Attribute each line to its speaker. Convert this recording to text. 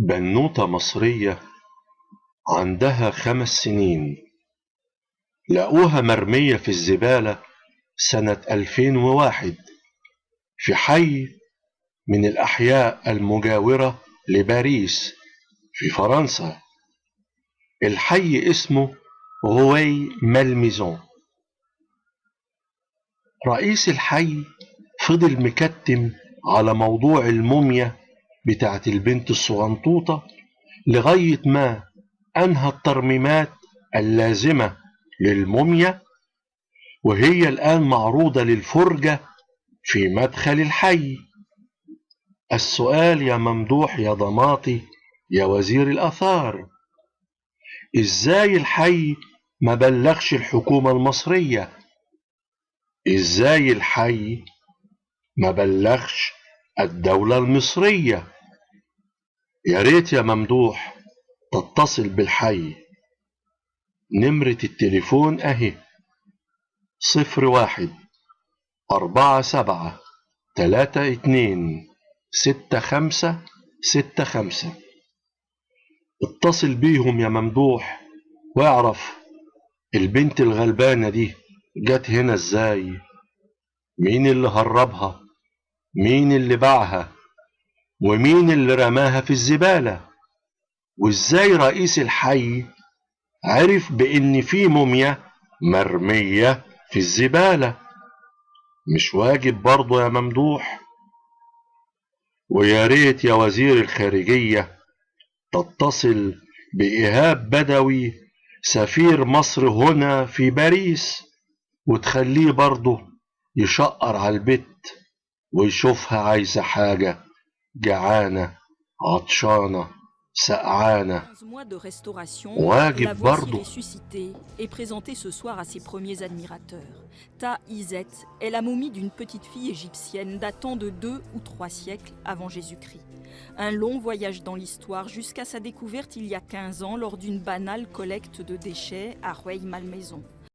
Speaker 1: بنوتة مصرية عندها 5 سنين لقوها مرمية في الزبالة سنة 2001 في حي من الأحياء المجاورة لباريس في فرنسا. الحي اسمه روي مالميزون. رئيس الحي فضل مكتم على موضوع الموميا بتاعت البنت الصغنطوطة لغاية ما أنهى الترميمات اللازمة للموميا، وهي الآن معروضة للفرجة في مدخل الحي. السؤال يا ممدوح يا ضماطي يا وزير الآثار، إزاي الحي ما بلغش الحكومة المصرية؟ إزاي الحي ما بلغش الدولة المصرية؟ يا ريت يا ممدوح تتصل بالحي. نمرة التليفون أهي 01-47-32-6565. اتصل بيهم يا ممدوح واعرف البنت الغلبانة دي جت هنا ازاي، مين اللي هربها، مين اللي باعها، ومين اللي رماها في الزبالة، وازاي رئيس الحي عرف بان في موميا مرمية في الزبالة. مش واجب برضه يا ممدوح؟ ويا ريت يا وزير الخارجية تتصل بإيهاب بدوي سفير مصر هنا في باريس وتخليه برضه يشقر على البت ويشوفها عايزة حاجة، جعانة عطشانة سقعانة.
Speaker 2: 15 mois de restauration, la
Speaker 1: واجب
Speaker 2: voici
Speaker 1: برضه.
Speaker 2: ressuscitée et présentée ce soir à ses premiers admirateurs. Ta-Izet est la momie d'une petite fille égyptienne datant de 2 ou 3 siècles avant Jésus-Christ. Un long voyage dans l'histoire jusqu'à sa découverte il y a 15 ans lors d'une banale collecte de déchets à Rueil-Malmaison.